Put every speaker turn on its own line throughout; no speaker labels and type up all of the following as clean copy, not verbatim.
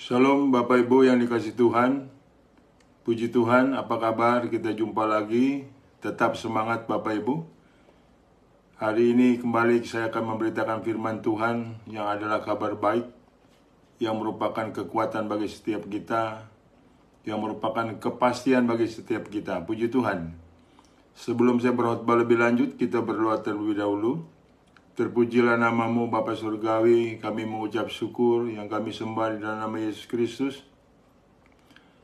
Shalom Bapak Ibu yang dikasihi Tuhan. Puji Tuhan, apa kabar? Kita jumpa lagi. Tetap semangat Bapak Ibu. Hari ini kembali saya akan memberitakan firman Tuhan yang adalah kabar baik, yang merupakan kekuatan bagi setiap kita, yang merupakan kepastian bagi setiap kita. Puji Tuhan. Sebelum saya berkhotbah lebih lanjut, kita berdoa terlebih dahulu. Terpujilah namamu Bapa Surgawi, kami mengucap syukur yang kami sembah di dalam nama Yesus Kristus.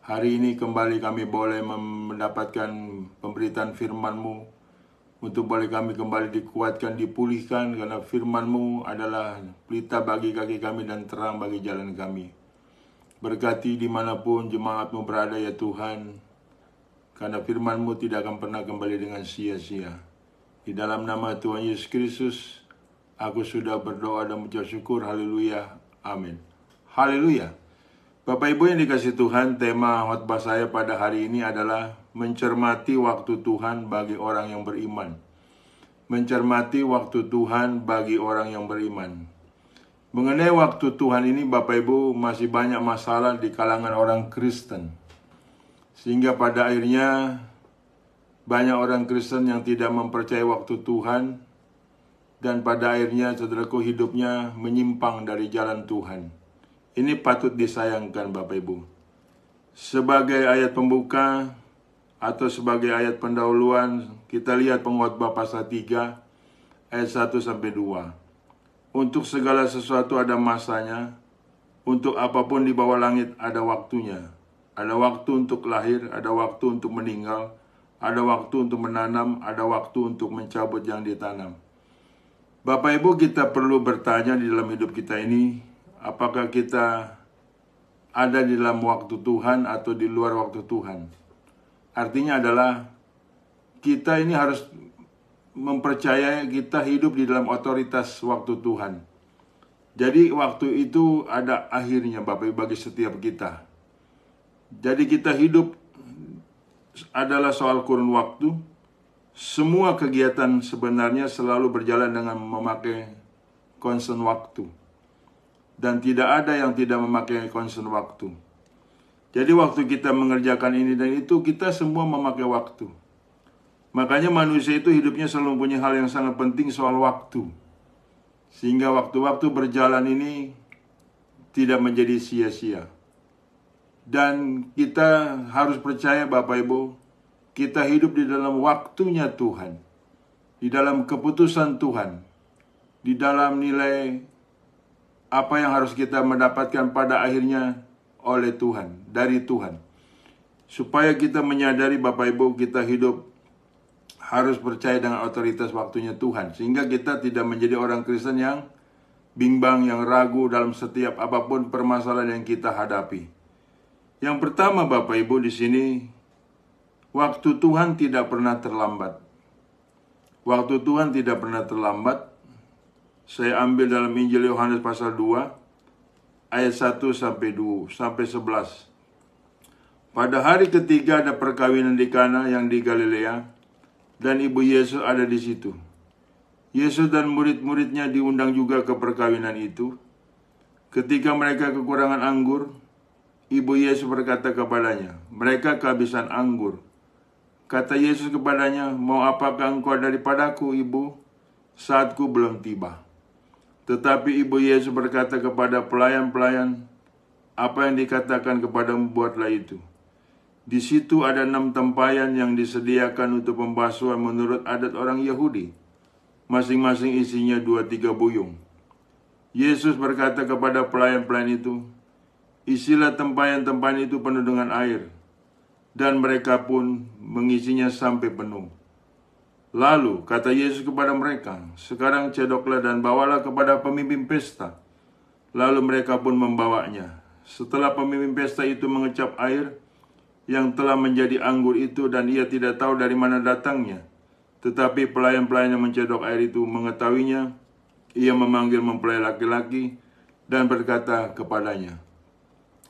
Hari ini kembali kami boleh mendapatkan pemberitaan firman-Mu, untuk boleh kami kembali dikuatkan, dipulihkan, karena firman-Mu adalah pelita bagi kaki kami dan terang bagi jalan kami. Berkati dimanapun jemaat-Mu berada ya Tuhan, karena firman-Mu tidak akan pernah kembali dengan sia-sia. Di dalam nama Tuhan Yesus Kristus, aku sudah berdoa dan mengucap syukur. Haleluya. Amin. Haleluya. Bapak Ibu yang dikasihi Tuhan, tema khotbah saya pada hari ini adalah mencermati waktu Tuhan bagi orang yang beriman. Mencermati waktu Tuhan bagi orang yang beriman. Mengenai waktu Tuhan ini, Bapak Ibu, masih banyak masalah di kalangan orang Kristen. Sehingga pada akhirnya banyak orang Kristen yang tidak mempercayai waktu Tuhan, dan pada akhirnya saudaraku hidupnya menyimpang dari jalan Tuhan. Ini patut disayangkan Bapak Ibu. Sebagai ayat pembuka atau sebagai ayat pendahuluan, kita lihat Pengkhotbah pasal 3 ayat 1-2. Untuk segala sesuatu ada masanya, untuk apapun di bawah langit ada waktunya. Ada waktu untuk lahir, ada waktu untuk meninggal, ada waktu untuk menanam, ada waktu untuk mencabut yang ditanam. Bapak Ibu, kita perlu bertanya di dalam hidup kita ini, apakah kita ada di dalam waktu Tuhan atau di luar waktu Tuhan. Artinya adalah kita ini harus mempercayai kita hidup di dalam otoritas waktu Tuhan. Jadi waktu itu ada akhirnya Bapak Ibu bagi setiap kita. Jadi kita hidup adalah soal kurun waktu. Semua kegiatan sebenarnya selalu berjalan dengan memakai concern waktu. Dan tidak ada yang tidak memakai concern waktu. Jadi waktu kita mengerjakan ini dan itu, kita semua memakai waktu. Makanya manusia itu hidupnya selalu punya hal yang sangat penting soal waktu. Sehingga waktu-waktu berjalan ini tidak menjadi sia-sia. Dan kita harus percaya Bapak Ibu, kita hidup di dalam waktunya Tuhan, di dalam keputusan Tuhan, di dalam nilai apa yang harus kita mendapatkan pada akhirnya oleh Tuhan, dari Tuhan. Supaya kita menyadari Bapak Ibu, kita hidup harus percaya dengan otoritas waktunya Tuhan. Sehingga kita tidak menjadi orang Kristen yang bimbang, yang ragu dalam setiap apapun permasalahan yang kita hadapi. Yang pertama Bapak Ibu di sini, waktu Tuhan tidak pernah terlambat. Waktu Tuhan tidak pernah terlambat. Saya ambil dalam Injil Yohanes pasal 2 ayat 1-11. Pada hari ketiga ada perkawinan di Kana yang di Galilea, dan ibu Yesus ada di situ. Yesus dan murid-muridnya diundang juga ke perkawinan itu. Ketika mereka kekurangan anggur, ibu Yesus berkata kepadanya, "Mereka kehabisan anggur." Kata Yesus kepadanya, "Mau apakah engkau daripadaku, ibu? Saatku belum tiba." Tetapi ibu Yesus berkata kepada pelayan-pelayan, "Apa yang dikatakan kepadamu, buatlah itu." Di situ ada 6 tempayan yang disediakan untuk pembasuhan menurut adat orang Yahudi. Masing-masing isinya 2-3 buyung. Yesus berkata kepada pelayan-pelayan itu, "Isilah tempayan-tempayan itu penuh dengan air." Dan mereka pun mengisinya sampai penuh. Lalu kata Yesus kepada mereka, "Sekarang cedoklah dan bawalah kepada pemimpin pesta." Lalu mereka pun membawanya. Setelah pemimpin pesta itu mengecap air yang telah menjadi anggur itu, dan ia tidak tahu dari mana datangnya. Tetapi pelayan-pelayan yang mencedok air itu mengetahuinya. Ia memanggil mempelai laki-laki dan berkata kepadanya,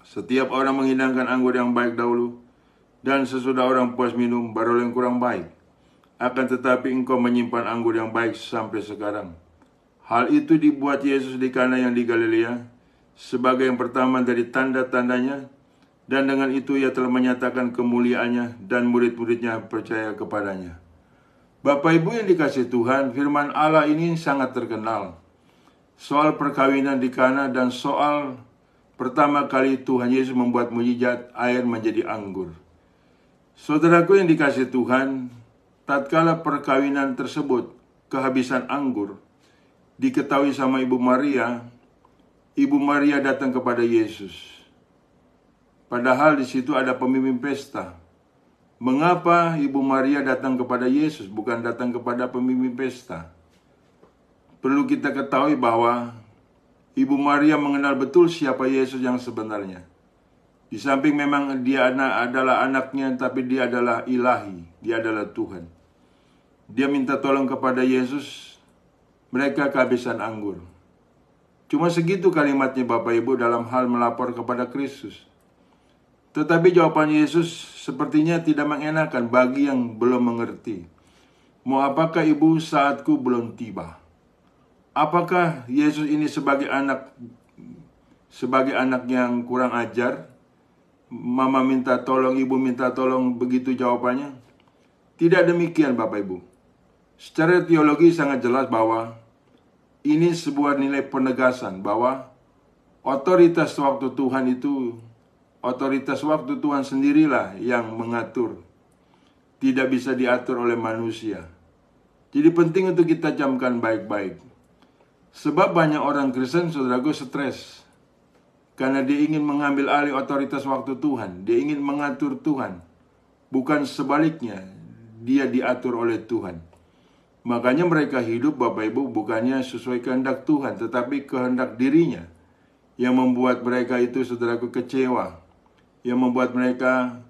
"Setiap orang menghidangkan anggur yang baik dahulu, dan sesudah orang puas minum, barulah yang kurang baik. Akan tetapi engkau menyimpan anggur yang baik sampai sekarang." Hal itu dibuat Yesus di Kana yang di Galilea, sebagai yang pertama dari tanda-tandanya, dan dengan itu ia telah menyatakan kemuliaannya dan murid-muridnya percaya kepadanya. Bapak Ibu yang dikasihi Tuhan, firman Allah ini sangat terkenal. Soal perkawinan di Kana dan soal pertama kali Tuhan Yesus membuat mujizat air menjadi anggur. Saudaraku yang dikasihi Tuhan, tatkala perkawinan tersebut kehabisan anggur, diketahui sama Ibu Maria datang kepada Yesus. Padahal di situ ada pemimpin pesta. Mengapa Ibu Maria datang kepada Yesus, bukan datang kepada pemimpin pesta? Perlu kita ketahui bahwa Ibu Maria mengenal betul siapa Yesus yang sebenarnya. Di samping memang dia adalah anaknya, tapi dia adalah ilahi, dia adalah Tuhan. Dia minta tolong kepada Yesus, mereka kehabisan anggur. Cuma segitu kalimatnya Bapak Ibu dalam hal melapor kepada Kristus. Tetapi jawaban Yesus sepertinya tidak mengenakan bagi yang belum mengerti. Mau apakah ibu, saatku belum tiba? Apakah Yesus ini sebagai anak yang kurang ajar? Mama minta tolong, ibu minta tolong, begitu jawabannya? Tidak demikian Bapak Ibu. Secara teologi sangat jelas bahwa ini sebuah nilai penegasan bahwa otoritas waktu Tuhan sendirilah yang mengatur. Tidak bisa diatur oleh manusia. Jadi penting untuk kita camkan baik-baik. Sebab banyak orang Kristen, saudaraku, stres. Karena dia ingin mengambil alih otoritas waktu Tuhan. Dia ingin mengatur Tuhan. Bukan sebaliknya, dia diatur oleh Tuhan. Makanya mereka hidup, Bapak Ibu, bukannya sesuai kehendak Tuhan, tetapi kehendak dirinya. Yang membuat mereka itu, saudaraku, kecewa. Yang membuat mereka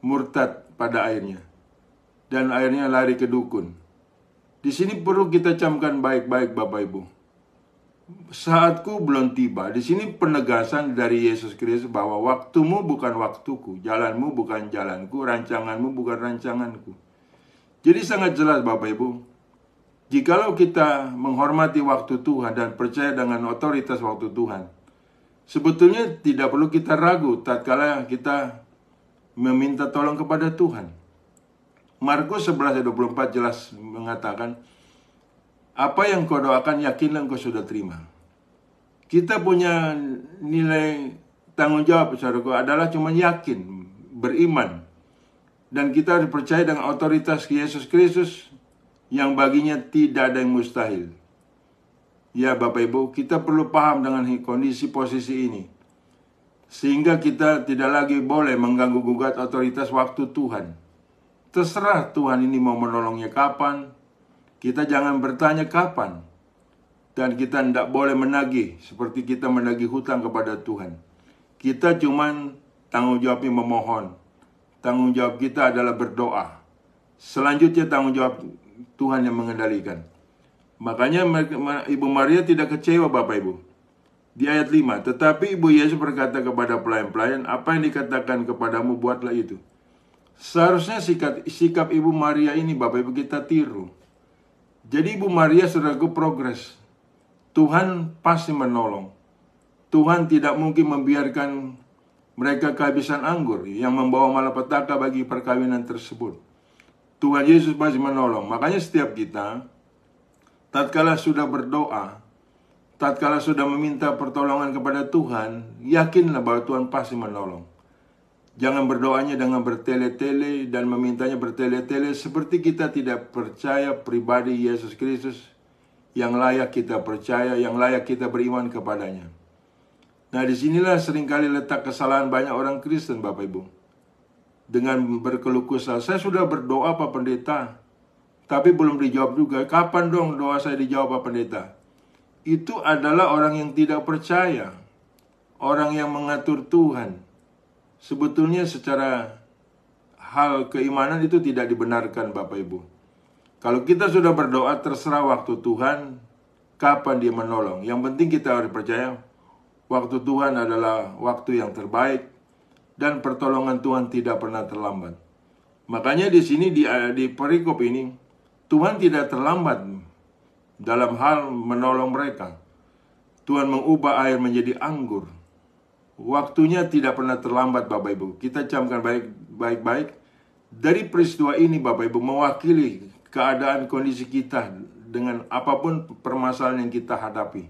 murtad pada akhirnya. Dan akhirnya lari ke dukun. Di sini perlu kita camkan baik-baik Bapak Ibu. Saatku belum tiba. Di sini penegasan dari Yesus Kristus bahwa waktumu bukan waktuku, jalanmu bukan jalanku, rancanganmu bukan rancanganku. Jadi sangat jelas Bapak Ibu, jikalau kita menghormati waktu Tuhan dan percaya dengan otoritas waktu Tuhan, sebetulnya tidak perlu kita ragu tatkala kita meminta tolong kepada Tuhan. Markus 11:24 jelas mengatakan, apa yang kau doakan yakinlah engkau sudah terima. Kita punya nilai tanggung jawab, saudaraku, adalah cuma yakin, beriman. Dan kita harus percaya dengan otoritas Yesus Kristus yang baginya tidak ada yang mustahil. Ya Bapak Ibu, kita perlu paham dengan kondisi posisi ini. Sehingga kita tidak lagi boleh mengganggu-gugat otoritas waktu Tuhan. Terserah Tuhan ini mau menolongnya kapan. Kita jangan bertanya kapan. Dan kita tidak boleh menagih seperti kita menagih hutang kepada Tuhan. Kita cuman tanggung jawabnya memohon. Tanggung jawab kita adalah berdoa. Selanjutnya tanggung jawab Tuhan yang mengendalikan. Makanya Ibu Maria tidak kecewa Bapak Ibu. Di ayat 5, tetapi Ibu Yesus berkata kepada pelayan-pelayan, apa yang dikatakan kepadamu buatlah itu. Seharusnya sikap Ibu Maria ini Bapak Ibu kita tiru. Jadi Ibu Maria saudaraku progres. Tuhan pasti menolong. Tuhan tidak mungkin membiarkan mereka kehabisan anggur yang membawa malapetaka bagi perkawinan tersebut. Tuhan Yesus pasti menolong. Makanya setiap kita, tatkala sudah berdoa, tatkala sudah meminta pertolongan kepada Tuhan, yakinlah bahwa Tuhan pasti menolong. Jangan berdoanya dengan bertele-tele dan memintanya bertele-tele seperti kita tidak percaya pribadi Yesus Kristus yang layak kita percaya, yang layak kita beriman kepadanya. Nah, disinilah seringkali letak kesalahan banyak orang Kristen, Bapak Ibu. Dengan berkeluh kesah, saya sudah berdoa Pak Pendeta, tapi belum dijawab juga. Kapan dong doa saya dijawab Pak Pendeta? Itu adalah orang yang tidak percaya, orang yang mengatur Tuhan. Sebetulnya secara hal keimanan itu tidak dibenarkan Bapak Ibu. Kalau kita sudah berdoa, terserah waktu Tuhan, kapan dia menolong. Yang penting kita harus percaya, waktu Tuhan adalah waktu yang terbaik, dan pertolongan Tuhan tidak pernah terlambat. Makanya di sini di perikop ini, Tuhan tidak terlambat dalam hal menolong mereka. Tuhan mengubah air menjadi anggur. Waktunya tidak pernah terlambat, Bapak Ibu. Kita camkan baik-baik. Dari peristiwa ini, Bapak Ibu, mewakili keadaan kondisi kita dengan apapun permasalahan yang kita hadapi.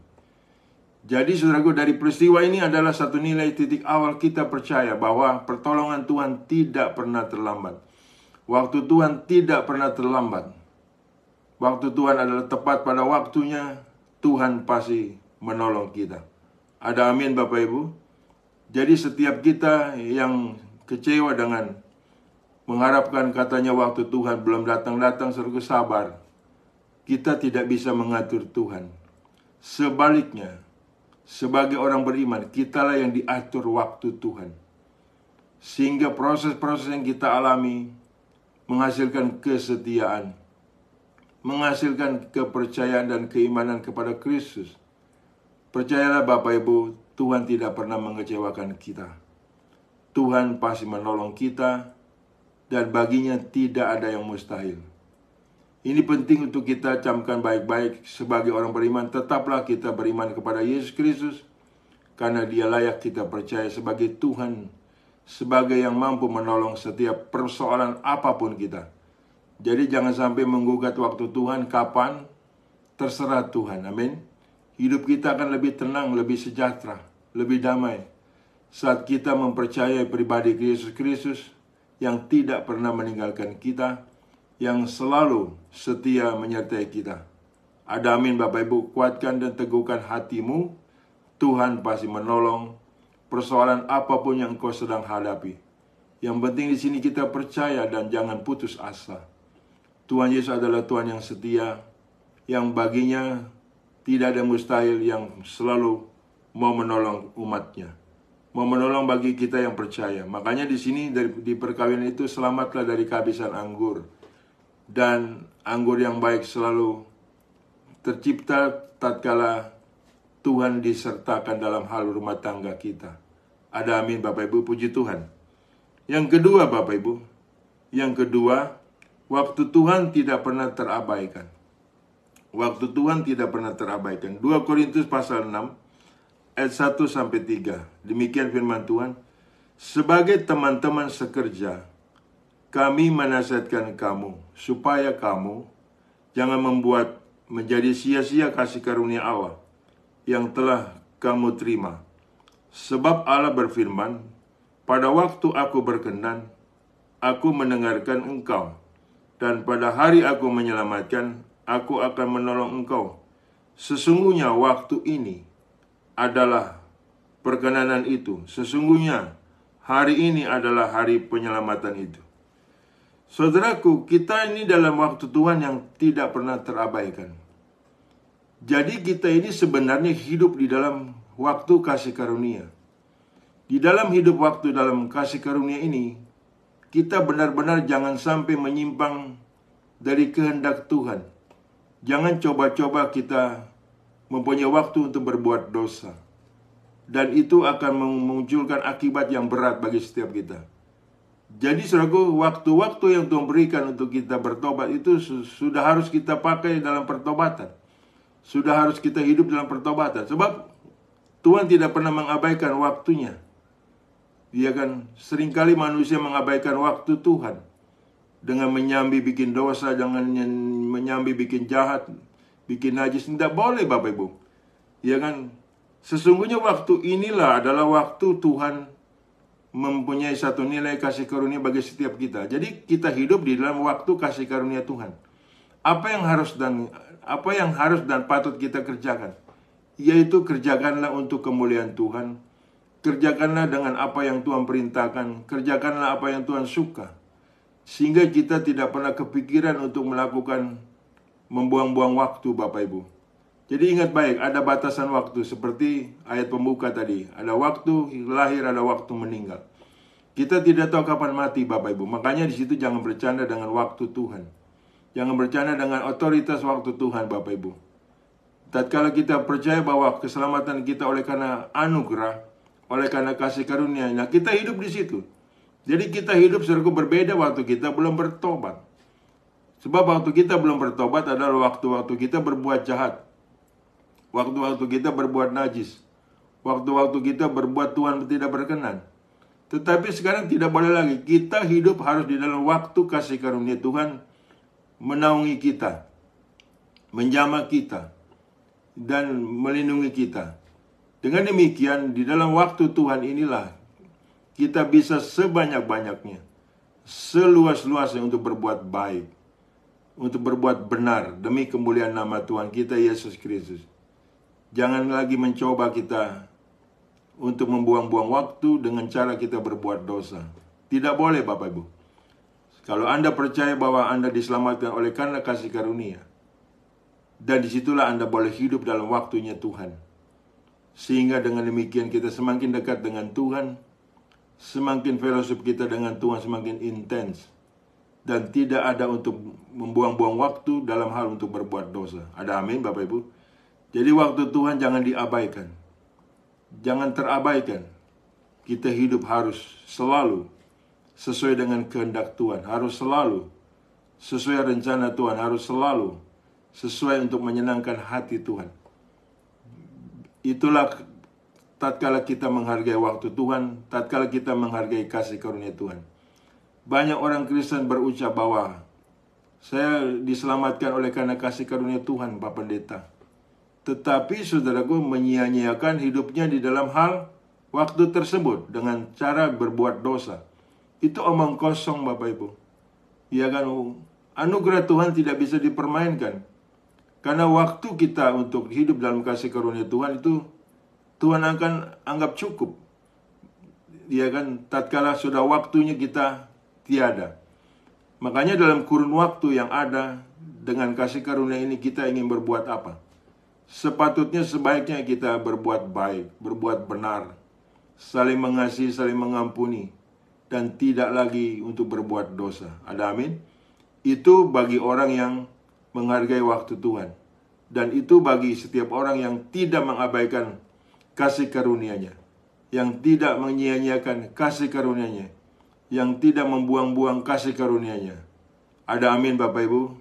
Jadi saudaraku, dari peristiwa ini adalah satu nilai titik awal kita percaya bahwa pertolongan Tuhan tidak pernah terlambat. Waktu Tuhan tidak pernah terlambat. Waktu Tuhan adalah tepat pada waktunya, Tuhan pasti menolong kita. Ada amin, Bapak Ibu? Jadi setiap kita yang kecewa dengan mengharapkan katanya waktu Tuhan belum datang-datang, saudaraku, sabar. Kita tidak bisa mengatur Tuhan. Sebaliknya, sebagai orang beriman, kitalah yang diatur waktu Tuhan. Sehingga proses-proses yang kita alami menghasilkan kesetiaan, menghasilkan kepercayaan dan keimanan kepada Kristus. Percayalah Bapak Ibu, Tuhan tidak pernah mengecewakan kita. Tuhan pasti menolong kita, dan baginya tidak ada yang mustahil. Ini penting untuk kita camkan baik-baik sebagai orang beriman. Tetaplah kita beriman kepada Yesus Kristus, karena Dia layak kita percaya sebagai Tuhan, sebagai yang mampu menolong setiap persoalan apapun kita. Jadi jangan sampai menggugat waktu Tuhan kapan, terserah Tuhan. Amin. Hidup kita akan lebih tenang, lebih sejahtera, lebih damai saat kita mempercayai pribadi Yesus Kristus yang tidak pernah meninggalkan kita, yang selalu setia menyertai kita. Ada amin, Bapak Ibu. Kuatkan dan teguhkan hatimu. Tuhan pasti menolong persoalan apapun yang engkau sedang hadapi. Yang penting di sini kita percaya dan jangan putus asa. Tuhan Yesus adalah Tuhan yang setia, yang baginya tidak ada mustahil, yang selalu mau menolong umatnya, mau menolong bagi kita yang percaya. Makanya di sini di perkawinan itu, selamatlah dari kehabisan anggur. Dan anggur yang baik selalu tercipta tatkala Tuhan disertakan dalam hal rumah tangga kita. Ada amin, Bapak Ibu, puji Tuhan. Yang kedua, Bapak Ibu, yang kedua, waktu Tuhan tidak pernah terabaikan. Waktu Tuhan tidak pernah terabaikan. 2 Korintus pasal 6 ayat 1-3. Demikian firman Tuhan. Sebagai teman-teman sekerja, kami menasihatkan kamu supaya kamu jangan membuat menjadi sia-sia kasih karunia Allah yang telah kamu terima. Sebab Allah berfirman, pada waktu aku berkenan, aku mendengarkan engkau, dan pada hari aku menyelamatkan, aku akan menolong engkau. Sesungguhnya waktu ini adalah perkenanan itu. Sesungguhnya hari ini adalah hari penyelamatan itu. Saudaraku, kita ini dalam waktu Tuhan yang tidak pernah terabaikan. Jadi kita ini sebenarnya hidup di dalam waktu kasih karunia. Di dalam hidup waktu dalam kasih karunia ini, kita benar-benar jangan sampai menyimpang dari kehendak Tuhan. Jangan coba-coba kita mempunyai waktu untuk berbuat dosa. Dan itu akan memunculkan akibat yang berat bagi setiap kita. Jadi saudaraku, waktu-waktu yang Tuhan berikan untuk kita bertobat itu sudah harus kita pakai dalam pertobatan. Sudah harus kita hidup dalam pertobatan. Sebab Tuhan tidak pernah mengabaikan waktunya. Dia kan seringkali manusia mengabaikan waktu Tuhan. Dengan menyambi bikin dosa, dengan menyambi bikin jahat, bikin najis. Tidak boleh, Bapak Ibu. Ya kan, sesungguhnya waktu inilah adalah waktu Tuhan mempunyai satu nilai kasih karunia bagi setiap kita. Jadi kita hidup di dalam waktu kasih karunia Tuhan. Apa yang harus dan patut kita kerjakan? Yaitu kerjakanlah untuk kemuliaan Tuhan. Kerjakanlah dengan apa yang Tuhan perintahkan. Kerjakanlah apa yang Tuhan suka. Sehingga kita tidak pernah kepikiran untuk melakukan membuang-buang waktu, Bapak Ibu. Jadi ingat baik, ada batasan waktu. Seperti ayat pembuka tadi. Ada waktu lahir, ada waktu meninggal. Kita tidak tahu kapan mati, Bapak Ibu. Makanya di situ jangan bercanda dengan waktu Tuhan. Jangan bercanda dengan otoritas waktu Tuhan, Bapak Ibu. Tatkala kita percaya bahwa keselamatan kita oleh karena anugerah, oleh karena kasih karunia, nah kita hidup di situ. Jadi kita hidup serku berbeda waktu kita belum bertobat. Sebab waktu kita belum bertobat adalah waktu-waktu kita berbuat jahat. Waktu-waktu kita berbuat najis. Waktu-waktu kita berbuat Tuhan tidak berkenan. Tetapi sekarang tidak boleh lagi. Kita hidup harus di dalam waktu kasih karunia Tuhan menaungi kita, menjamah kita, dan melindungi kita. Dengan demikian, di dalam waktu Tuhan inilah kita bisa sebanyak-banyaknya, seluas-luasnya untuk berbuat baik, untuk berbuat benar demi kemuliaan nama Tuhan kita Yesus Kristus. Jangan lagi mencoba kita untuk membuang-buang waktu dengan cara kita berbuat dosa. Tidak boleh, Bapak Ibu. Kalau Anda percaya bahwa Anda diselamatkan oleh karena kasih karunia, dan disitulah Anda boleh hidup dalam waktunya Tuhan. Sehingga dengan demikian kita semakin dekat dengan Tuhan, semakin fellowship kita dengan Tuhan semakin intens. Dan tidak ada untuk membuang-buang waktu dalam hal untuk berbuat dosa. Ada amin, Bapak Ibu? Jadi waktu Tuhan jangan diabaikan. Jangan terabaikan. Kita hidup harus selalu sesuai dengan kehendak Tuhan. Harus selalu sesuai rencana Tuhan. Harus selalu sesuai untuk menyenangkan hati Tuhan. Itulah tatkala kita menghargai waktu Tuhan, tatkala kita menghargai kasih karunia Tuhan. Banyak orang Kristen berucap bahwa saya diselamatkan oleh karena kasih karunia Tuhan, Pak Pendeta. Tetapi saudaraku menyia-nyiakan hidupnya di dalam hal waktu tersebut dengan cara berbuat dosa. Itu omong kosong, Bapak Ibu. Ya kan, anugerah Tuhan tidak bisa dipermainkan. Karena waktu kita untuk hidup dalam kasih karunia Tuhan itu Tuhan akan anggap cukup. Ya kan, tatkala sudah waktunya kita tiada. Makanya dalam kurun waktu yang ada dengan kasih karunia ini kita ingin berbuat apa? Sepatutnya sebaiknya kita berbuat baik, berbuat benar, saling mengasihi, saling mengampuni, dan tidak lagi untuk berbuat dosa. Ada amin? Itu bagi orang yang menghargai waktu Tuhan. Dan itu bagi setiap orang yang tidak mengabaikan kasih karunia-Nya, yang tidak menyia-nyiakan kasih karunia-Nya, yang tidak membuang-buang kasih karunia-Nya. Ada amin, Bapak Ibu?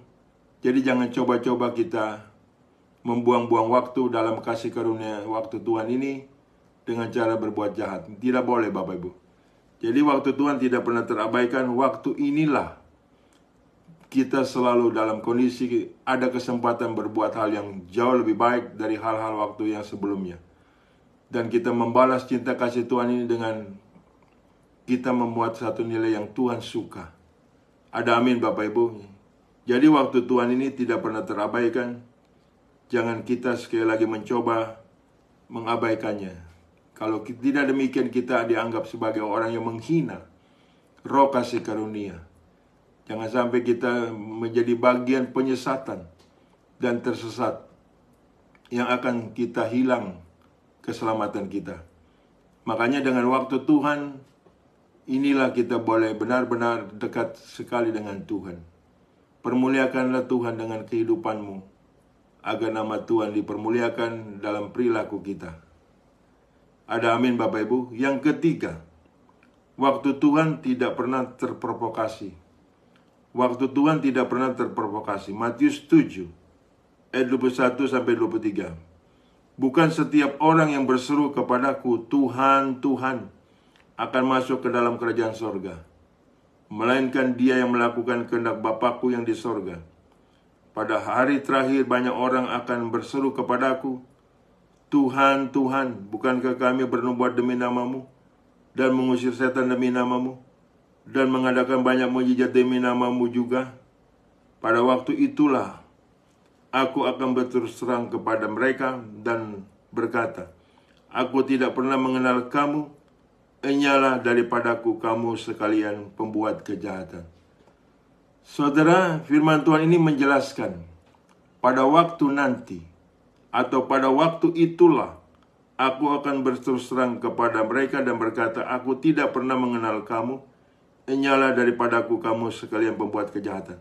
Jadi jangan coba-coba kita membuang-buang waktu dalam kasih karunia waktu Tuhan ini dengan cara berbuat jahat. Tidak boleh, Bapak Ibu. Jadi waktu Tuhan tidak pernah terabaikan. Waktu inilah kita selalu dalam kondisi ada kesempatan berbuat hal yang jauh lebih baik dari hal-hal waktu yang sebelumnya. Dan kita membalas cinta kasih Tuhan ini dengan kita membuat satu nilai yang Tuhan suka. Ada amin, Bapak Ibu. Jadi waktu Tuhan ini tidak pernah terabaikan. Jangan kita sekali lagi mencoba mengabaikannya. Kalau tidak demikian kita dianggap sebagai orang yang menghina roh kasih karunia. Jangan sampai kita menjadi bagian penyesatan dan tersesat yang akan kita hilang keselamatan kita. Makanya dengan waktu Tuhan, inilah kita boleh benar-benar dekat sekali dengan Tuhan. Permuliakanlah Tuhan dengan kehidupanmu, agar nama Tuhan dipermuliakan dalam perilaku kita. Ada amin, Bapak Ibu. Yang ketiga, waktu Tuhan tidak pernah terprovokasi. Waktu Tuhan tidak pernah terprovokasi. Matius 7 ayat 21-23. Bukan setiap orang yang berseru kepadaku, Tuhan, Tuhan, akan masuk ke dalam kerajaan sorga, melainkan dia yang melakukan kehendak Bapakku yang di sorga. Pada hari terakhir banyak orang akan berseru kepadaku, Tuhan, Tuhan, bukankah kami bernubuat demi namamu, dan mengusir setan demi namamu, dan mengadakan banyak mukjizat demi namamu juga? Pada waktu itulah aku akan berterus terang kepada mereka dan berkata, aku tidak pernah mengenal kamu, enyalah daripadaku kamu sekalian pembuat kejahatan. Saudara, firman Tuhan ini menjelaskan, pada waktu nanti, atau pada waktu itulah, aku akan berterus terang kepada mereka dan berkata, aku tidak pernah mengenal kamu, enyalah daripadaku kamu sekalian pembuat kejahatan.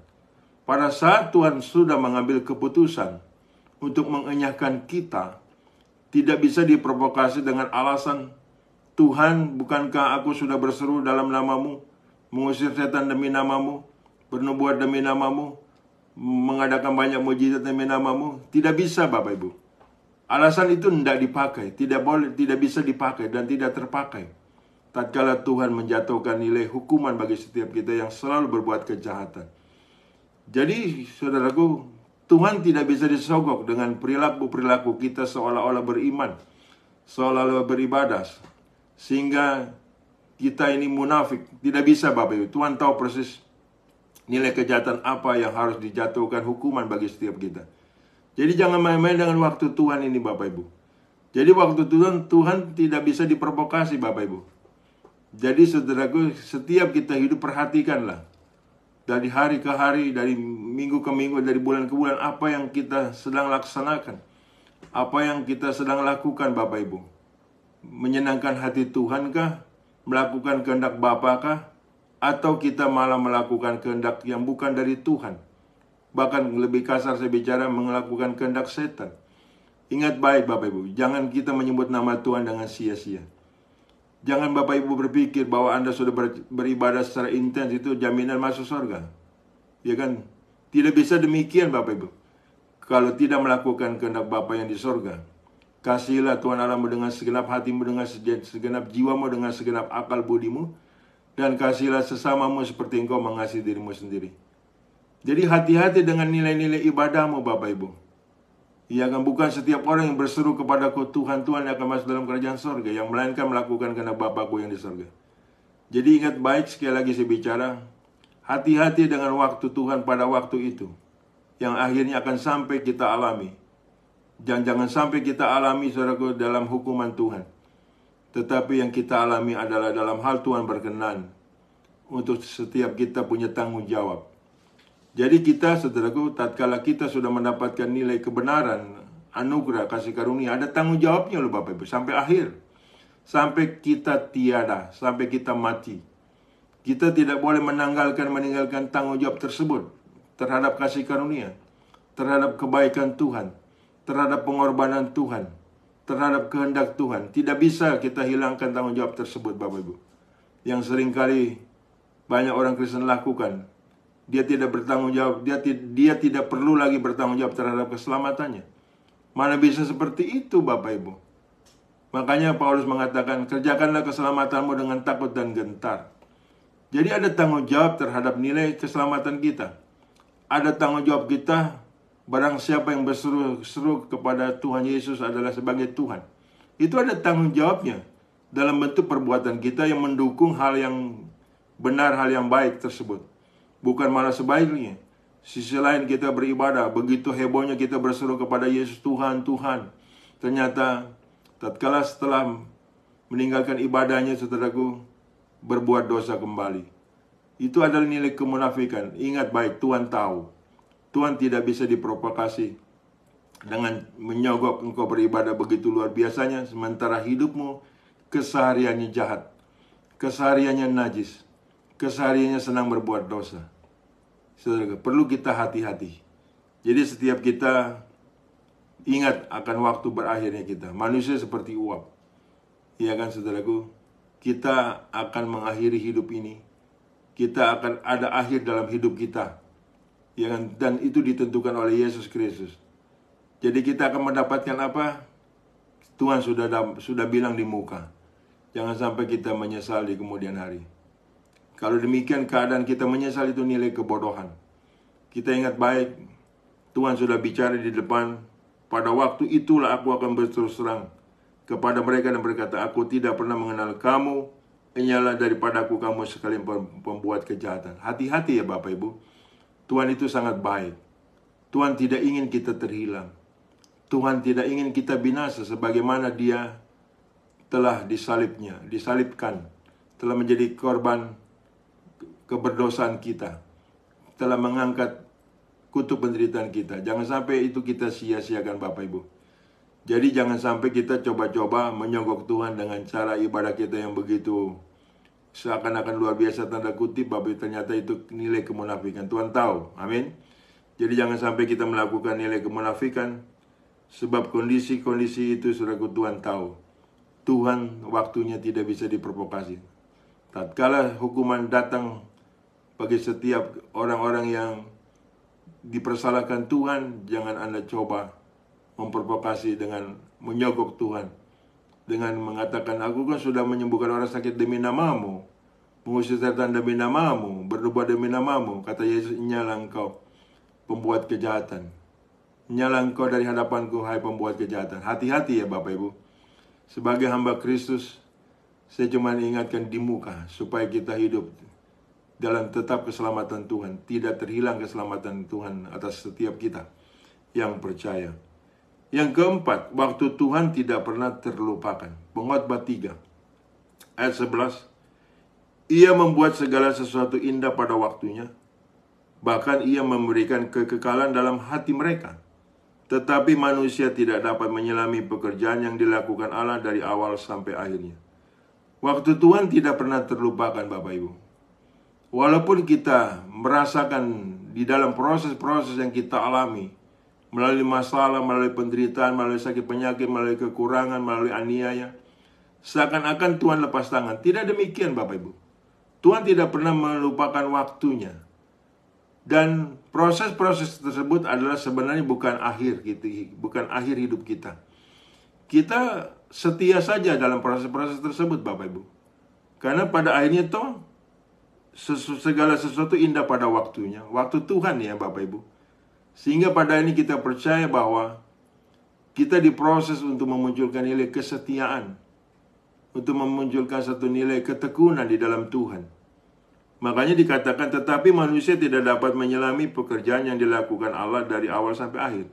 Pada saat Tuhan sudah mengambil keputusan untuk mengenyahkan kita, tidak bisa diprovokasi dengan alasan, Tuhan, bukankah aku sudah berseru dalam namamu, mengusir setan demi namamu, bernubuat demi namamu, mengadakan banyak mukjizat demi namamu? Tidak bisa, Bapak Ibu. Alasan itu tidak dipakai, tidak bisa dipakai dan tidak terpakai tatkala Tuhan menjatuhkan nilai hukuman bagi setiap kita yang selalu berbuat kejahatan. Jadi, saudaraku, Tuhan tidak bisa disogok dengan perilaku-perilaku kita seolah-olah beriman, seolah-olah beribadah, sehingga kita ini munafik. Tidak bisa, Bapak Ibu. Tuhan tahu persis nilai kejahatan apa yang harus dijatuhkan hukuman bagi setiap kita. Jadi jangan main-main dengan waktu Tuhan ini, Bapak Ibu. Jadi waktu Tuhan tidak bisa diprovokasi, Bapak Ibu. Jadi saudaraku, setiap kita hidup perhatikanlah. Dari hari ke hari, dari minggu ke minggu, dari bulan ke bulan, apa yang kita sedang laksanakan. Apa yang kita sedang lakukan, Bapak Ibu. Menyenangkan hati Tuhan kah? Melakukan kehendak Bapa kah? Atau kita malah melakukan kehendak yang bukan dari Tuhan? Bahkan lebih kasar saya bicara, melakukan kehendak setan. Ingat baik, Bapak Ibu, jangan kita menyebut nama Tuhan dengan sia-sia. Jangan Bapak Ibu berpikir bahwa Anda sudah beribadah secara intens itu jaminan masuk surga. Ya kan? Tidak bisa demikian, Bapak Ibu. Kalau tidak melakukan kehendak Bapa yang di surga. Kasihilah Tuhan Allahmu dengan segenap hatimu, dengan segenap jiwamu, dengan segenap akal budimu, dan kasihilah sesamamu seperti engkau mengasihi dirimu sendiri. Jadi hati-hati dengan nilai-nilai ibadahmu, Bapak Ibu. Ya kan, bukan setiap orang yang berseru kepadaku Tuhan, Tuhan yang akan masuk dalam kerajaan surga, yang melainkan melakukan kehendak Bapakku yang di surga. Jadi ingat baik, sekali lagi saya bicara, hati-hati dengan waktu Tuhan pada waktu itu, yang akhirnya akan sampai kita alami. Jangan sampai kita alami, saudaraku, dalam hukuman Tuhan. Tetapi yang kita alami adalah dalam hal Tuhan berkenan. Untuk setiap kita punya tanggung jawab. Jadi kita, saudaraku, tatkala kita sudah mendapatkan nilai kebenaran, anugerah, kasih karunia, ada tanggung jawabnya loh Bapak Ibu, sampai akhir. Sampai kita tiada, sampai kita mati. Kita tidak boleh meninggalkan tanggung jawab tersebut terhadap kasih karunia, terhadap kebaikan Tuhan, terhadap pengorbanan Tuhan, terhadap kehendak Tuhan. Tidak bisa kita hilangkan tanggung jawab tersebut, Bapak Ibu. Yang seringkali banyak orang Kristen lakukan. Dia tidak bertanggung jawab, dia tidak perlu lagi bertanggung jawab terhadap keselamatannya. Mana bisa seperti itu, Bapak Ibu? Makanya Paulus mengatakan, kerjakanlah keselamatanmu dengan takut dan gentar. Jadi ada tanggung jawab terhadap nilai keselamatan kita. Ada tanggung jawab kita, barang siapa yang berseru kepada Tuhan Yesus adalah sebagai Tuhan. Itu ada tanggung jawabnya dalam bentuk perbuatan kita yang mendukung hal yang benar, hal yang baik tersebut. Bukan malah sebaliknya. Sisi lain kita beribadah, begitu hebohnya kita berseru kepada Yesus, Tuhan, Tuhan. Ternyata tatkala setelah meninggalkan ibadahnya, saudaraku, berbuat dosa kembali. Itu adalah nilai kemunafikan. Ingat baik, Tuhan tahu. Tuhan tidak bisa diprovokasi dengan menyogok engkau beribadah begitu luar biasanya, sementara hidupmu kesehariannya jahat, kesehariannya najis, kesehariannya senang berbuat dosa. Saudara, perlu kita hati-hati. Jadi setiap kita ingat akan waktu berakhirnya kita. Manusia seperti uap. Iya kan, saudaraku? Kita akan mengakhiri hidup ini. Kita akan ada akhir dalam hidup kita. Ya kan? Dan itu ditentukan oleh Yesus Kristus. Jadi kita akan mendapatkan apa? Tuhan sudah bilang di muka. Jangan sampai kita menyesal di kemudian hari. Kalau demikian keadaan kita menyesal, itu nilai kebodohan. Kita ingat baik, Tuhan sudah bicara di depan, pada waktu itulah aku akan berterus terang kepada mereka dan berkata, aku tidak pernah mengenal kamu, hanyalah daripadaku kamu sekalian pembuat kejahatan. Hati-hati ya Bapak Ibu, Tuhan itu sangat baik. Tuhan tidak ingin kita terhilang. Tuhan tidak ingin kita binasa sebagaimana Dia telah disalibkan, telah menjadi korban keberdosaan kita, telah mengangkat kutuk penderitaan kita. Jangan sampai itu kita sia-siakan Bapak Ibu. Jadi jangan sampai kita coba-coba menyogok Tuhan dengan cara ibadah kita yang begitu seakan-akan luar biasa tanda kutip, Bapak Ibu, ternyata itu nilai kemunafikan. Tuhan tahu, amin. Jadi jangan sampai kita melakukan nilai kemunafikan, sebab kondisi-kondisi itu saudaraku Tuhan tahu. Tuhan waktunya tidak bisa diprovokasi. Tatkala hukuman datang bagi setiap orang-orang yang dipersalahkan Tuhan, jangan Anda coba memprovokasi dengan menyogok Tuhan, dengan mengatakan, aku kan sudah menyembuhkan orang sakit demi namamu, mengusir setan demi namamu, bernubuat demi namamu. Kata Yesus, nyala engkau pembuat kejahatan, nyala engkau dari hadapanku, hai pembuat kejahatan. Hati-hati ya Bapak Ibu. Sebagai hamba Kristus, saya cuma ingatkan di muka supaya kita hidup dalam tetap keselamatan Tuhan, tidak terhilang keselamatan Tuhan atas setiap kita yang percaya. Yang keempat, waktu Tuhan tidak pernah terlupakan. Pengkhotbah 3 ayat 11. Ia membuat segala sesuatu indah pada waktunya, bahkan ia memberikan kekekalan dalam hati mereka. Tetapi manusia tidak dapat menyelami pekerjaan yang dilakukan Allah dari awal sampai akhirnya. Waktu Tuhan tidak pernah terlupakan Bapak Ibu. Walaupun kita merasakan di dalam proses-proses yang kita alami, melalui masalah, melalui penderitaan, melalui sakit penyakit, melalui kekurangan, melalui aniaya, seakan-akan Tuhan lepas tangan. Tidak demikian Bapak Ibu. Tuhan tidak pernah melupakan waktunya. Dan proses-proses tersebut adalah sebenarnya bukan akhir gitu, bukan akhir hidup kita. Kita setia saja dalam proses-proses tersebut Bapak Ibu. Karena pada akhirnya toh segala sesuatu indah pada waktunya. Waktu Tuhan ya Bapak Ibu. Sehingga pada ini kita percaya bahwa kita diproses untuk memunculkan nilai kesetiaan, untuk memunculkan satu nilai ketekunan di dalam Tuhan. Makanya dikatakan, tetapi manusia tidak dapat menyelami pekerjaan yang dilakukan Allah dari awal sampai akhir.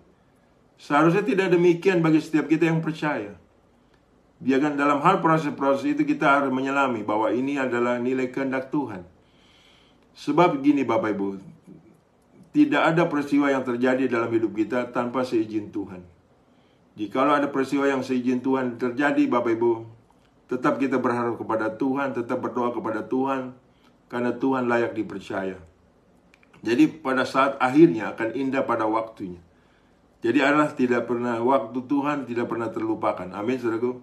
Seharusnya tidak demikian bagi setiap kita yang percaya. Biarkan dalam hal proses-proses itu kita harus menyelami bahwa ini adalah nilai kehendak Tuhan. Sebab gini Bapak Ibu, tidak ada peristiwa yang terjadi dalam hidup kita tanpa seizin Tuhan. Jikalau ada peristiwa yang seizin Tuhan terjadi Bapak Ibu, tetap kita berharap kepada Tuhan, tetap berdoa kepada Tuhan, karena Tuhan layak dipercaya. Jadi pada saat akhirnya akan indah pada waktunya. Jadi adalah tidak pernah, waktu Tuhan tidak pernah terlupakan. Amin saudaraku.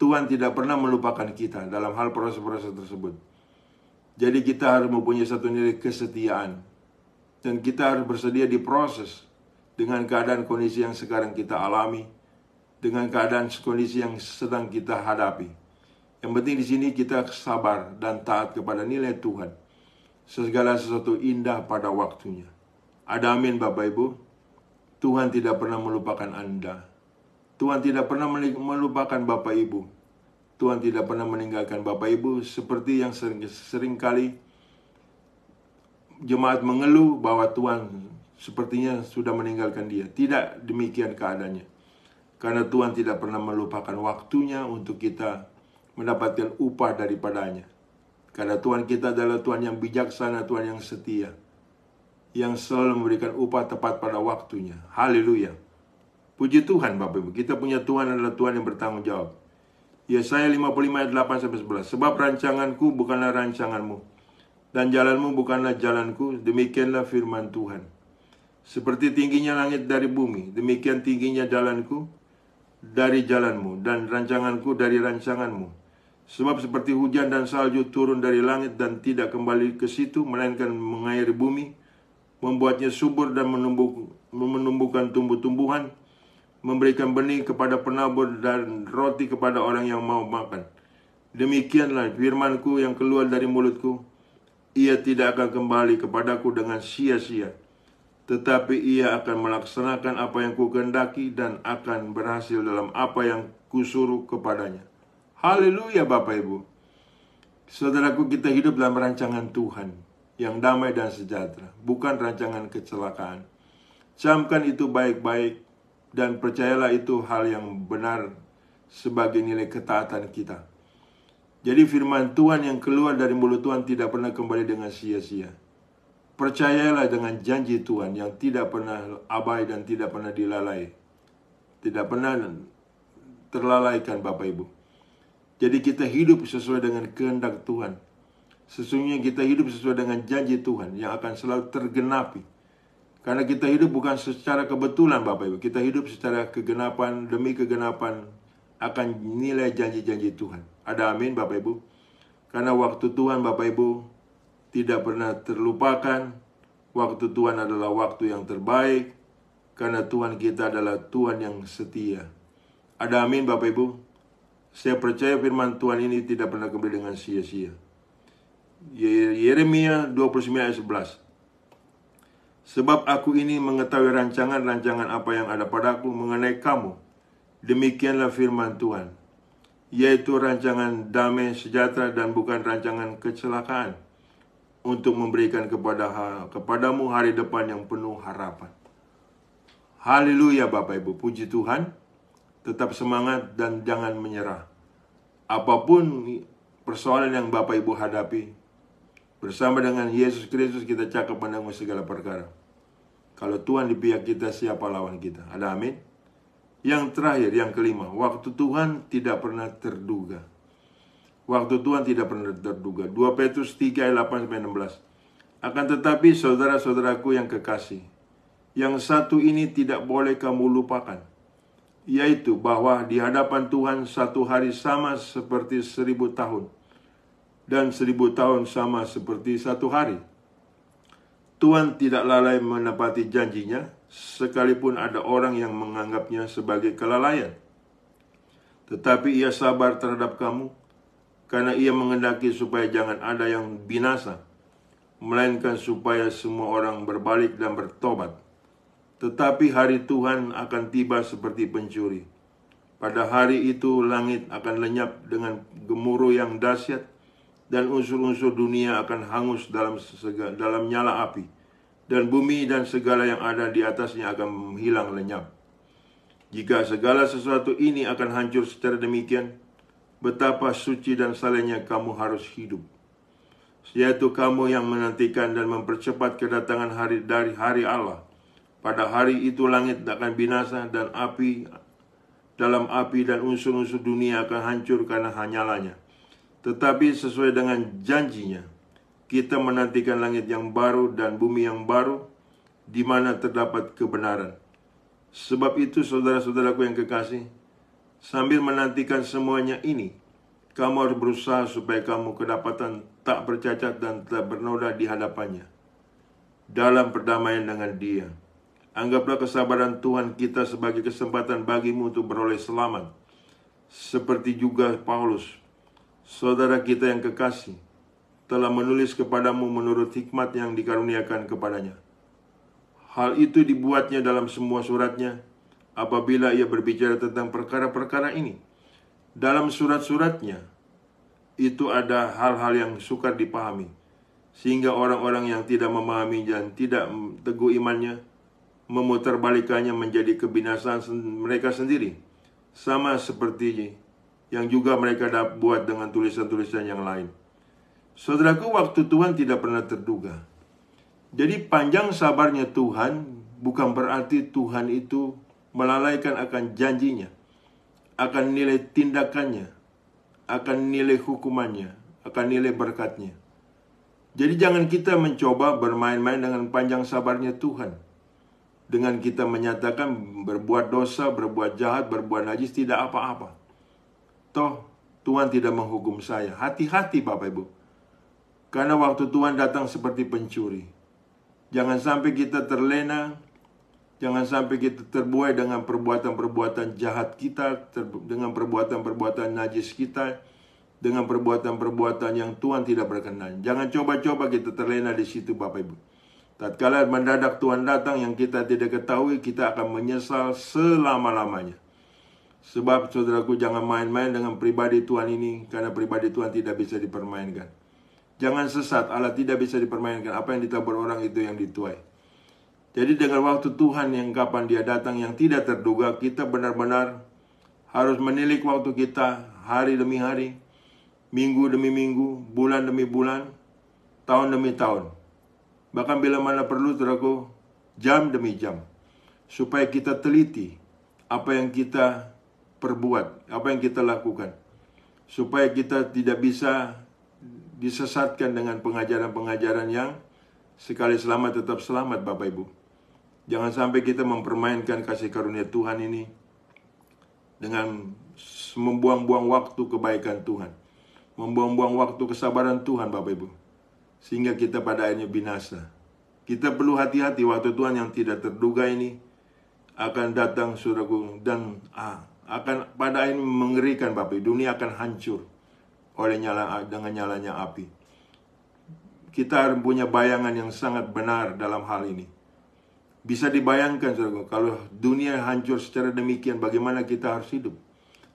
Tuhan tidak pernah melupakan kita dalam hal proses-proses tersebut. Jadi kita harus mempunyai satu nilai kesetiaan. Dan kita harus bersedia diproses dengan keadaan kondisi yang sekarang kita alami, dengan keadaan kondisi yang sedang kita hadapi. Yang penting di sini kita sabar dan taat kepada nilai Tuhan. Segala sesuatu indah pada waktunya. Ada amin Bapak Ibu. Tuhan tidak pernah melupakan Anda. Tuhan tidak pernah melupakan Bapak Ibu. Tuhan tidak pernah meninggalkan Bapak Ibu, seperti yang sering kali jemaat mengeluh bahwa Tuhan sepertinya sudah meninggalkan dia. Tidak demikian keadaannya. Karena Tuhan tidak pernah melupakan waktunya untuk kita mendapatkan upah daripadanya. Karena Tuhan kita adalah Tuhan yang bijaksana, Tuhan yang setia, yang selalu memberikan upah tepat pada waktunya. Haleluya. Puji Tuhan Bapak Ibu. Kita punya Tuhan adalah Tuhan yang bertanggung jawab. Yesaya 55 ayat 8-11. Sebab rancanganku bukanlah rancanganmu, dan jalanmu bukanlah jalanku, demikianlah firman Tuhan. Seperti tingginya langit dari bumi, demikian tingginya jalanku dari jalanmu, dan rancanganku dari rancanganmu. Sebab seperti hujan dan salju turun dari langit dan tidak kembali ke situ, melainkan mengairi bumi, membuatnya subur dan menumbuhkan tumbuh-tumbuhan, memberikan benih kepada penabur dan roti kepada orang yang mau makan. Demikianlah firmanku yang keluar dari mulutku. Ia tidak akan kembali kepadaku dengan sia-sia, tetapi ia akan melaksanakan apa yang kukehendaki dan akan berhasil dalam apa yang kusuruh kepadanya. Haleluya Bapak Ibu. Saudaraku, kita hidup dalam rancangan Tuhan yang damai dan sejahtera, bukan rancangan kecelakaan. Camkan itu baik-baik dan percayalah itu hal yang benar sebagai nilai ketaatan kita. Jadi firman Tuhan yang keluar dari mulut Tuhan tidak pernah kembali dengan sia-sia. Percayalah dengan janji Tuhan yang tidak pernah abai dan tidak pernah dilalai. Tidak pernah terlalaikan Bapak Ibu. Jadi kita hidup sesuai dengan kehendak Tuhan. Sesungguhnya kita hidup sesuai dengan janji Tuhan yang akan selalu tergenapi. Karena kita hidup bukan secara kebetulan Bapak Ibu. Kita hidup secara kegenapan demi kegenapan akan nilai janji-janji Tuhan. Ada amin Bapak Ibu. Karena waktu Tuhan Bapak Ibu tidak pernah terlupakan. Waktu Tuhan adalah waktu yang terbaik. karena Tuhan kita adalah Tuhan yang setia. Ada amin Bapak Ibu? Saya percaya firman Tuhan ini tidak pernah kembali dengan sia-sia. Yeremia 29 ayat 11. Sebab aku ini mengetahui rancangan-rancangan apa yang ada padaku mengenai kamu. Demikianlah firman Tuhan, yaitu rancangan damai sejahtera dan bukan rancangan kecelakaan, untuk memberikan kepadamu hari depan yang penuh harapan. Haleluya Bapak Ibu, puji Tuhan. Tetap semangat dan jangan menyerah. Apapun persoalan yang Bapak Ibu hadapi, bersama dengan Yesus Kristus kita cakap menanggung segala perkara. Kalau Tuhan di pihak kita, siapa lawan kita? Ada amin? Yang terakhir, yang kelima, waktu Tuhan tidak pernah terduga. Waktu Tuhan tidak pernah terduga. 2 Petrus 3 ayat 8-16. Akan tetapi saudara-saudaraku yang kekasih, yang satu ini tidak boleh kamu lupakan, yaitu bahwa di hadapan Tuhan satu hari sama seperti 1000 tahun, dan 1000 tahun sama seperti satu hari. Tuhan tidak lalai menepati janjinya, sekalipun ada orang yang menganggapnya sebagai kelalaian. Tetapi ia sabar terhadap kamu, karena ia mengendaki supaya jangan ada yang binasa, melainkan supaya semua orang berbalik dan bertobat. Tetapi hari Tuhan akan tiba seperti pencuri. Pada hari itu langit akan lenyap dengan gemuruh yang dahsyat, dan unsur-unsur dunia akan hangus dalam nyala api, dan bumi dan segala yang ada di atasnya akan hilang lenyap. Jika segala sesuatu ini akan hancur secara demikian, betapa suci dan salehnya kamu harus hidup, yaitu kamu yang menantikan dan mempercepat kedatangan dari hari Allah. Pada hari itu langit akan binasa, dan dalam api dan unsur-unsur dunia akan hancur karena nyalanya. Tetapi sesuai dengan janjinya, kita menantikan langit yang baru dan bumi yang baru, di mana terdapat kebenaran. Sebab itu saudara-saudaraku yang kekasih, sambil menantikan semuanya ini, kamu harus berusaha supaya kamu kedapatan tak bercacat dan tak bernoda di hadapannya, dalam perdamaian dengan Dia. Anggaplah kesabaran Tuhan kita sebagai kesempatan bagimu untuk beroleh selamat. Seperti juga Paulus, saudara kita yang kekasih, telah menulis kepadamu menurut hikmat yang dikaruniakan kepadanya. Hal itu dibuatnya dalam semua suratnya, apabila ia berbicara tentang perkara-perkara ini. Dalam surat-suratnya, itu ada hal-hal yang sukar dipahami, sehingga orang-orang yang tidak memahami dan tidak teguh imannya, memutarbalikannya menjadi kebinasaan mereka sendiri, sama seperti yang juga mereka buat dengan tulisan-tulisan yang lain. Saudaraku, waktu Tuhan tidak pernah terduga. Jadi panjang sabarnya Tuhan bukan berarti Tuhan itu melalaikan akan janjinya, akan nilai tindakannya, akan nilai hukumannya, akan nilai berkatnya. Jadi jangan kita mencoba bermain-main dengan panjang sabarnya Tuhan. Dengan kita menyatakan berbuat dosa, berbuat jahat, berbuat najis tidak apa-apa. Toh Tuhan tidak menghukum saya. Hati-hati Bapak Ibu. Karena waktu Tuhan datang seperti pencuri. Jangan sampai kita terlena, jangan sampai kita terbuai dengan perbuatan-perbuatan jahat kita, dengan perbuatan-perbuatan najis kita, dengan perbuatan-perbuatan yang Tuhan tidak berkenan. Jangan coba-coba kita terlena di situ Bapak Ibu. Tatkala mendadak Tuhan datang yang kita tidak ketahui, kita akan menyesal selama-lamanya. Sebab saudaraku, jangan main-main dengan pribadi Tuhan ini, karena pribadi Tuhan tidak bisa dipermainkan. Jangan sesat, Allah tidak bisa dipermainkan. Apa yang ditabur orang itu yang dituai. Jadi dengan waktu Tuhan yang kapan Dia datang yang tidak terduga, kita benar-benar harus menilik waktu kita hari demi hari, minggu demi minggu, bulan demi bulan, tahun demi tahun. Bahkan bila mana perlu, saudaraku, jam demi jam. Supaya kita teliti apa yang kita perbuat, apa yang kita lakukan. Supaya kita tidak bisa disesatkan dengan pengajaran-pengajaran yang sekali selamat tetap selamat Bapak Ibu. Jangan sampai kita mempermainkan kasih karunia Tuhan ini dengan membuang-buang waktu kebaikan Tuhan, membuang-buang waktu kesabaran Tuhan Bapak Ibu, sehingga kita pada akhirnya binasa. Kita perlu hati-hati waktu Tuhan yang tidak terduga ini. akan datang, saudaraku, dan akan pada ini mengerikan, Bapak. Dunia akan hancur oleh dengan nyalanya api. Kita harus punya bayangan yang sangat benar dalam hal ini. Bisa dibayangkan, saudaraku, kalau dunia hancur secara demikian, bagaimana kita harus hidup?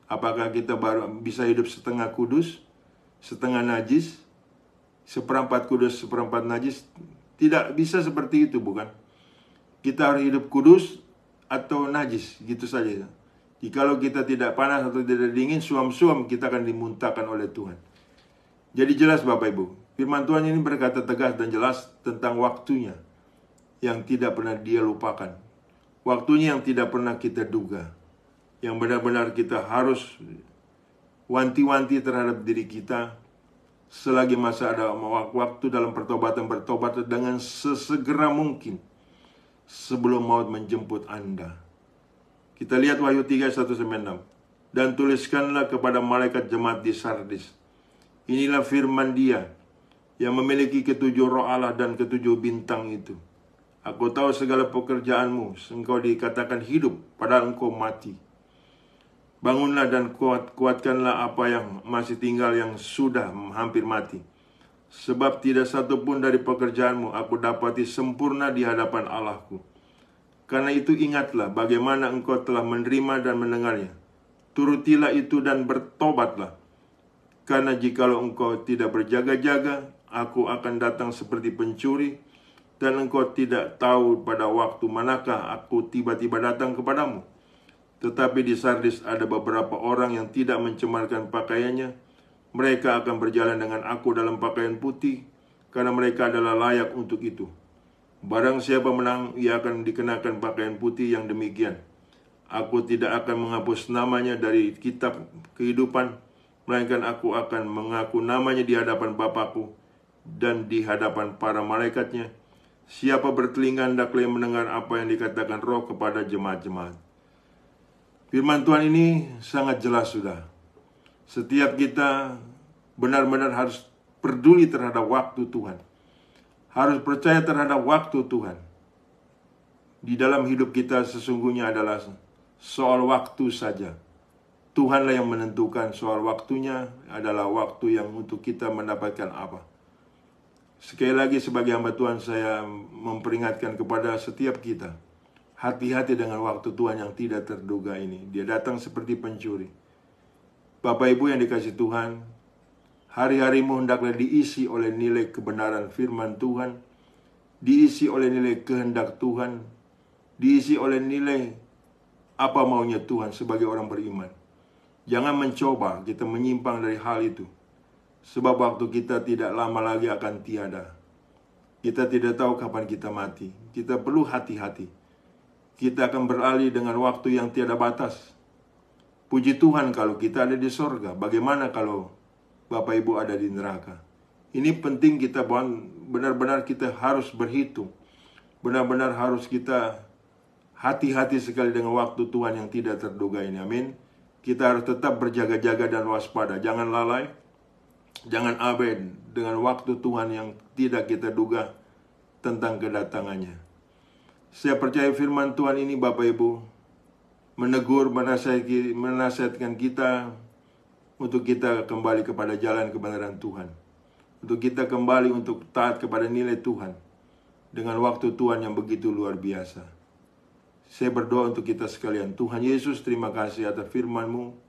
Apakah kita baru bisa hidup setengah kudus, setengah najis, seperempat kudus, seperempat najis? Tidak bisa seperti itu, bukan? Kita harus hidup kudus atau najis, gitu saja. Jikalau kita tidak panas atau tidak dingin, suam-suam kita akan dimuntahkan oleh Tuhan. Jadi jelas, Bapak Ibu, firman Tuhan ini berkata tegas dan jelas tentang waktunya yang tidak pernah Dia lupakan. Waktunya yang tidak pernah kita duga. Yang benar-benar kita harus wanti-wanti terhadap diri kita selagi masa ada waktu dalam pertobatan, bertobat dengan sesegera mungkin sebelum maut menjemput Anda. Kita lihat Wahyu 3:1-6. Dan tuliskanlah kepada malaikat jemaat di Sardis, inilah firman Dia yang memiliki ketujuh roh Allah dan ketujuh bintang itu. Aku tahu segala pekerjaanmu, engkau dikatakan hidup, padahal engkau mati. Bangunlah dan kuatkanlah apa yang masih tinggal yang sudah hampir mati. Sebab tidak satu pun dari pekerjaanmu aku dapati sempurna di hadapan Allahku. Karena itu ingatlah bagaimana engkau telah menerima dan mendengarnya. Turutilah itu dan bertobatlah. Karena jikalau engkau tidak berjaga-jaga, aku akan datang seperti pencuri, dan engkau tidak tahu pada waktu manakah aku tiba-tiba datang kepadamu. Tetapi di Sardis ada beberapa orang yang tidak mencemarkan pakaiannya. Mereka akan berjalan dengan aku dalam pakaian putih, karena mereka adalah layak untuk itu. Barang siapa menang, ia akan dikenakan pakaian putih yang demikian. Aku tidak akan menghapus namanya dari kitab kehidupan, melainkan aku akan mengaku namanya di hadapan Bapakku dan di hadapan para malaikatnya. Siapa bertelinga hendaklah mendengar apa yang dikatakan Roh kepada jemaat-jemaat. Firman Tuhan ini sangat jelas sudah. Setiap kita benar-benar harus peduli terhadap waktu Tuhan. Harus percaya terhadap waktu Tuhan. Di dalam hidup kita sesungguhnya adalah soal waktu saja. Tuhanlah yang menentukan soal waktunya adalah waktu yang untuk kita mendapatkan apa. Sekali lagi sebagai hamba Tuhan saya memperingatkan kepada setiap kita. Hati-hati dengan waktu Tuhan yang tidak terduga ini. Dia datang seperti pencuri. Bapak Ibu yang dikasih Tuhan, hari-harimu hendaklah diisi oleh nilai kebenaran firman Tuhan, diisi oleh nilai kehendak Tuhan, diisi oleh nilai apa maunya Tuhan sebagai orang beriman. Jangan mencoba kita menyimpang dari hal itu. Sebab waktu kita tidak lama lagi akan tiada. Kita tidak tahu kapan kita mati. Kita perlu hati-hati. Kita akan beralih dengan waktu yang tiada batas. Puji Tuhan kalau kita ada di sorga. Bagaimana kalau Bapak Ibu ada di neraka? Ini penting kita benar-benar kita harus berhitung. Benar-benar harus kita hati-hati sekali dengan waktu Tuhan yang tidak terduga ini. Amin. Kita harus tetap berjaga-jaga dan waspada. Jangan lalai. Jangan abai dengan waktu Tuhan yang tidak kita duga tentang kedatangannya. Saya percaya firman Tuhan ini Bapak Ibu menegur, menasihatkan kita untuk kita kembali kepada jalan kebenaran Tuhan. Untuk kita kembali untuk taat kepada nilai Tuhan dengan waktu Tuhan yang begitu luar biasa. Saya berdoa untuk kita sekalian. Tuhan Yesus, terima kasih atas firman-Mu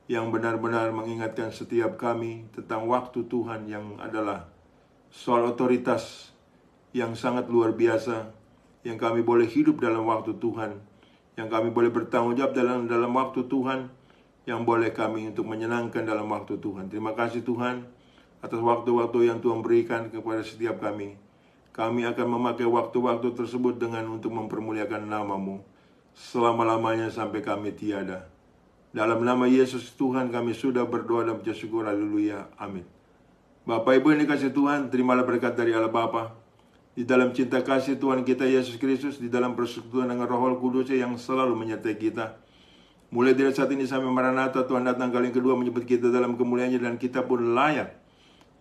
yang benar-benar mengingatkan setiap kami tentang waktu Tuhan yang adalah soal otoritas yang sangat luar biasa, yang kami boleh hidup dalam waktu Tuhan, yang kami boleh bertanggung jawab dalam waktu Tuhan, yang boleh kami untuk menyenangkan dalam waktu Tuhan. Terima kasih Tuhan atas waktu-waktu yang Tuhan berikan kepada setiap kami. Kami akan memakai waktu-waktu tersebut dengan untuk mempermuliakan nama-Mu selama-lamanya sampai kami tiada. Dalam nama Yesus Tuhan kami sudah berdoa dan puji syukur. Haleluya. Amin. Bapak Ibu yang dikasih Tuhan, terimalah berkat dari Allah Bapa. Di dalam cinta kasih Tuhan kita Yesus Kristus, di dalam persekutuan dengan Roh Kudus yang selalu menyertai kita. Mulai dari saat ini sampai Maranatha, Tuhan datang kali yang kedua menyebut kita dalam kemuliaan-Nya, dan kita pun layak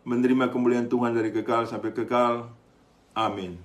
menerima kemuliaan Tuhan dari kekal sampai kekal. Amin.